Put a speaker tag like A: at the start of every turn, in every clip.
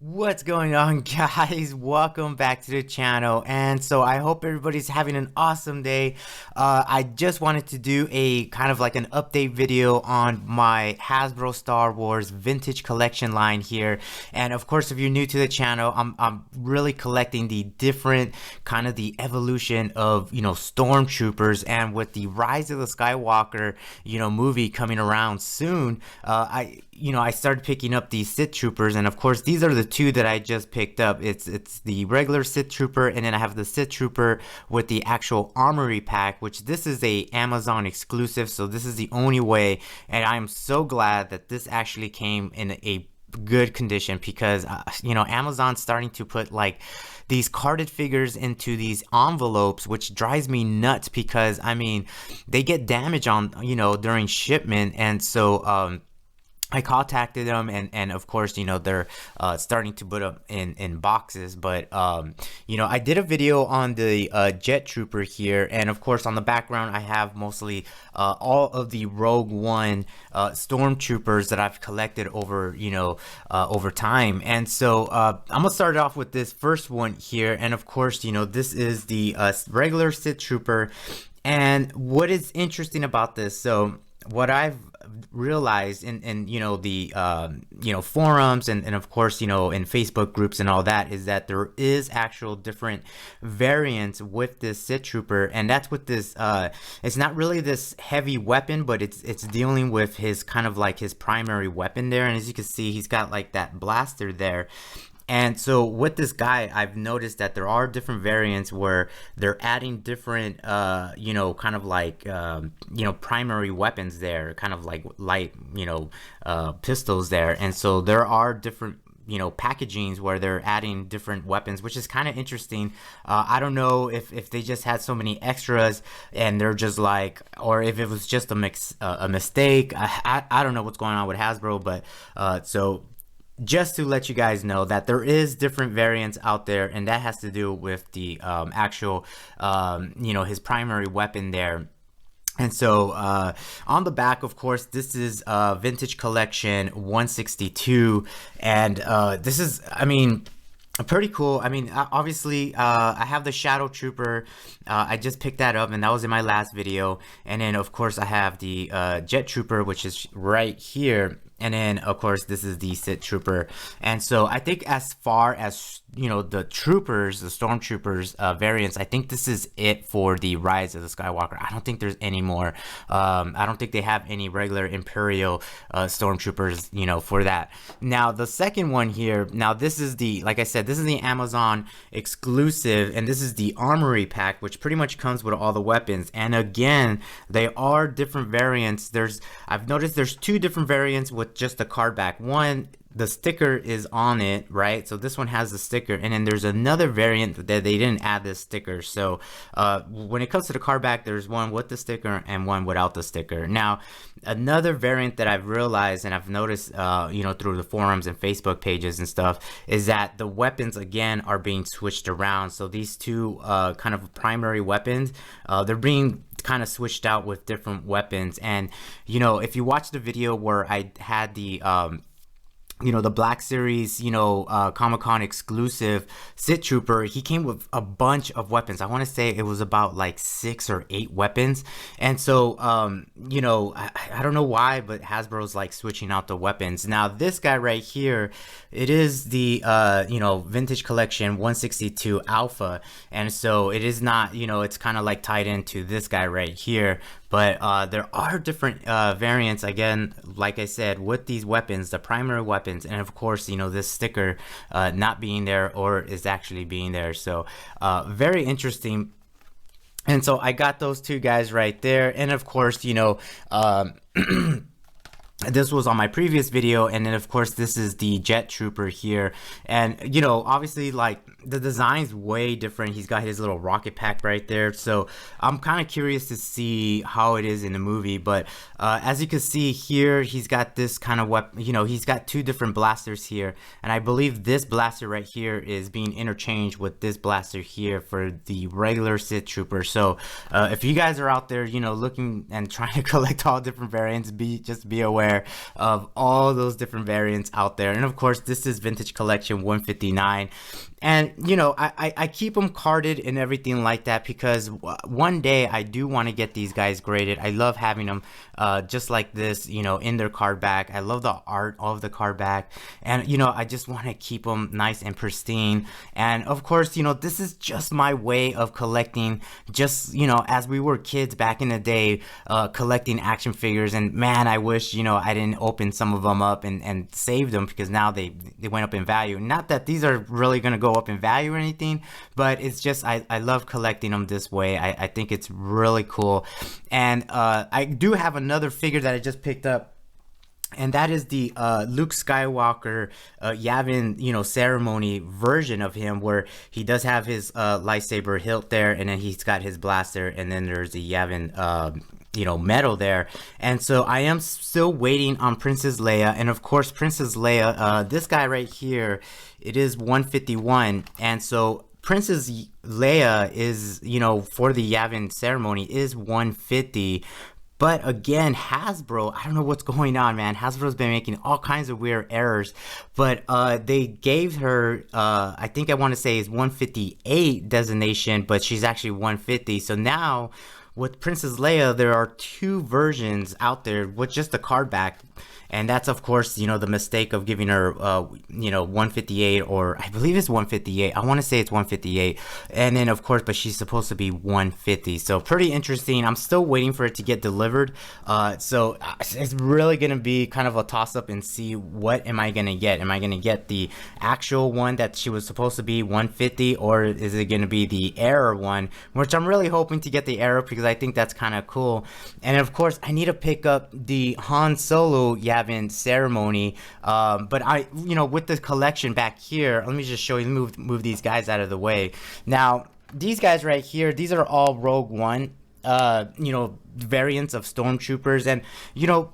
A: What's going on, guys? Welcome back to the channel. And so I hope everybody's having an awesome day. I just wanted to do a kind of like an update video on my Hasbro Star Wars vintage collection line here. And of course, if you're new to the channel, I'm really collecting the different kind of the evolution of, stormtroopers. And with the Rise of the Skywalker, movie coming around soon, I started picking up these Sith troopers, and of course these are the two that I just picked up. It's the regular Sith trooper, and then I have the Sith trooper with the actual Armory Pack, which this is a Amazon exclusive, so this is the only way, and I'm so glad that this actually came in a good condition because Amazon's starting to put like these carded figures into these envelopes, which drives me nuts because they get damage on during shipment. And so I contacted them, and of course, they're starting to put them in boxes. But, I did a video on the Jet Trooper here. And of course, on the background, I have mostly all of the Rogue One Stormtroopers that I've collected over, over time. And so I'm going to start off with this first one here. And of course, this is the regular Sith Trooper. And what is interesting about this, so what I've realized in the forums and of course in Facebook groups and all that is that there is actual different variants with this Sith trooper, and that's with this it's not really this heavy weapon, but it's dealing with his kind of like his primary weapon there. And as you can see, he's got like that blaster there. And so with this guy, I've noticed that there are different variants where they're adding different, kind of like, primary weapons there, kind of like light, pistols there. And so there are different, packagings where they're adding different weapons, which is kind of interesting. I don't know if they just had so many extras and they're just like, or if it was just a mistake. I don't know what's going on with Hasbro, but so just to let you guys know that there is different variants out there, and that has to do with the actual his primary weapon there. And so on the back, of course, this is vintage collection 162, and this is pretty cool. Obviously, I have the Shadow Trooper. I just picked that up, and that was in my last video. And then of course I have the Jet Trooper, which is right here. And then, of course, this is the Sith Trooper. And so I think as far as, the troopers, the Stormtroopers variants, I think this is it for the Rise of the Skywalker. I don't think there's any more. I don't think they have any regular Imperial Stormtroopers, for that. Now, the second one here, now this is the, like I said, this is the Amazon exclusive, and this is the Armory Pack, which pretty much comes with all the weapons. And again, they are different variants. I've noticed there's two different variants with just the card back. One, the sticker is on it, right? So this one has the sticker, and then there's another variant that they didn't add this sticker. So when it comes to the card back, there's one with the sticker and one without the sticker. Now, another variant that I've realized and I've noticed through the forums and Facebook pages and stuff is that the weapons again are being switched around. So these two kind of primary weapons, they're being kind of switched out with different weapons. And if you watch the video where I had the the Black Series, Comic-Con exclusive Sith Trooper, he came with a bunch of weapons. I want to say it was about like 6 or 8 weapons. And so, I don't know why, but Hasbro's like switching out the weapons. Now, this guy right here, it is the, Vintage Collection 162 Alpha. And so it is not, it's kind of like tied into this guy right here. But there are different variants, again, like I said, with these weapons, the primary weapons, and of course, this sticker not being there or is actually being there. So very interesting. And so I got those two guys right there. And of course, this was on my previous video. And then of course this is the Jet Trooper here, and obviously like the design's way different. He's got his little rocket pack right there, so I'm kind of curious to see how it is in the movie. But as you can see here, he's got this kind of weapon, he's got two different blasters here, and I believe this blaster right here is being interchanged with this blaster here for the regular Sith Trooper. So if you guys are out there looking and trying to collect all different variants, just be aware there of all those different variants out there. And of course, this is Vintage Collection 159. And, you know, I keep them carded and everything like that because one day I do want to get these guys graded. I love having them just like this, you know, in their card back. I love the art of the card back. And, you know, I just want to keep them nice and pristine. And, of course, you know, this is just my way of collecting just, you know, as we were kids back in the day, collecting action figures. And, man, I wish, you know, I didn't open some of them up and save them because now they went up in value. Not that these are really going to go up in value or anything, but it's just I love collecting them this way. I think it's really cool. And I do have another figure that I just picked up, and that is the Luke Skywalker Yavin, you know, ceremony version of him, where he does have his lightsaber hilt there, and then he's got his blaster, and then there's the Yavin you know, medal there. And so I am still waiting on Princess Leia. And of course, Princess Leia, this guy right here, it is 151. And so Princess Leia is, you know, for the Yavin ceremony is 150. But again, Hasbro, I don't know what's going on, man. Hasbro's been making all kinds of weird errors. But they gave her, I think I want to say is 158 designation, but she's actually 150. So now with Princess Leia, there are two versions out there with just the card back. And that's, of course, you know, the mistake of giving her, you know, 158, or I believe it's 158. I want to say it's 158. And then, of course, but she's supposed to be 150. So pretty interesting. I'm still waiting for it to get delivered. So it's really going to be kind of a toss up and see what am I going to get. Am I going to get the actual one that she was supposed to be 150, or is it going to be the error one, which I'm really hoping to get the error because I think that's kind of cool. And of course, I need to pick up the Han Solo Yavin ceremony, but I, you know, with the collection back here, let me just show you, move these guys out of the way. Now these guys right here, these are all Rogue One you know, variants of stormtroopers. And you know,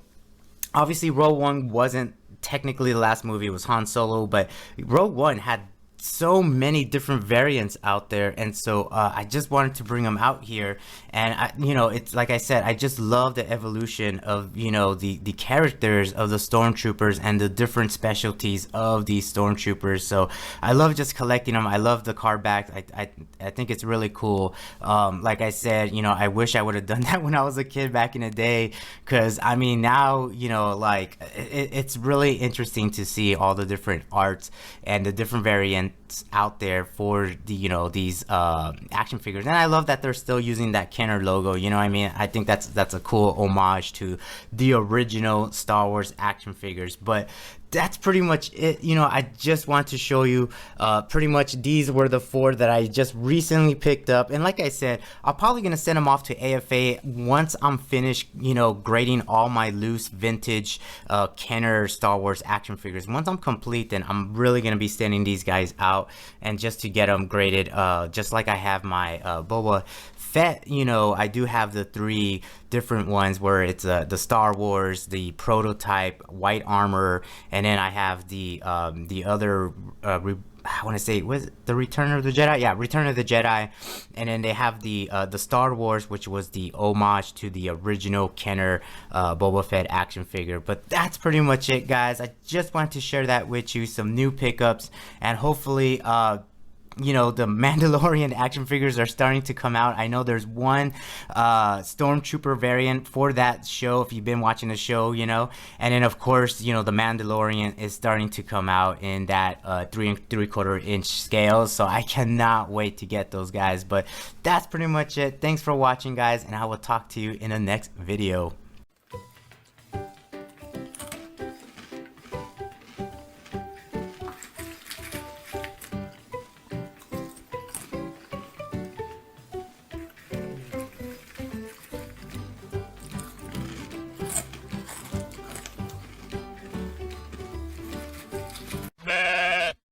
A: obviously Rogue One wasn't technically the last movie, it was Han Solo, but Rogue One had so many different variants out there, and so I just wanted to bring them out here. And you know, it's like I said, I just love the evolution of, you know, the characters of the stormtroopers and the different specialties of these stormtroopers. So I love just collecting them. I love the card back. I think it's really cool. Like I said, you know, I wish I would have done that when I was a kid back in the day, because I mean, now, you know, like it's really interesting to see all the different arts and the different variants out there for the, you know, these action figures. And I love that they're still using that Kenner logo, you know what I mean? I think that's a cool homage to the original Star Wars action figures. But that's pretty much it. You know, I just want to show you pretty much these were the four that I just recently picked up. And like I said, I'm probably gonna send them off to AFA once I'm finished, you know, grading all my loose vintage Kenner Star Wars action figures. Once I'm complete, then I'm really gonna be sending these guys out and just to get them graded, just like I have my Boba Fett. You know, I do have the three different ones where it's the Star Wars, the prototype, white armor, and then I have the other I want to say, was it the Return of the Jedi? Yeah, Return of the Jedi. And then they have the Star Wars, which was the homage to the original Kenner Boba Fett action figure. But that's pretty much it, guys. I just wanted to share that with you, some new pickups, and hopefully you know, the Mandalorian action figures are starting to come out. I know there's one Stormtrooper variant for that show, if you've been watching the show, you know. And then, of course, you know, the Mandalorian is starting to come out in that 3 3/4 inch scale. So I cannot wait to get those guys. But that's pretty much it. Thanks for watching, guys, and I will talk to you in the next video.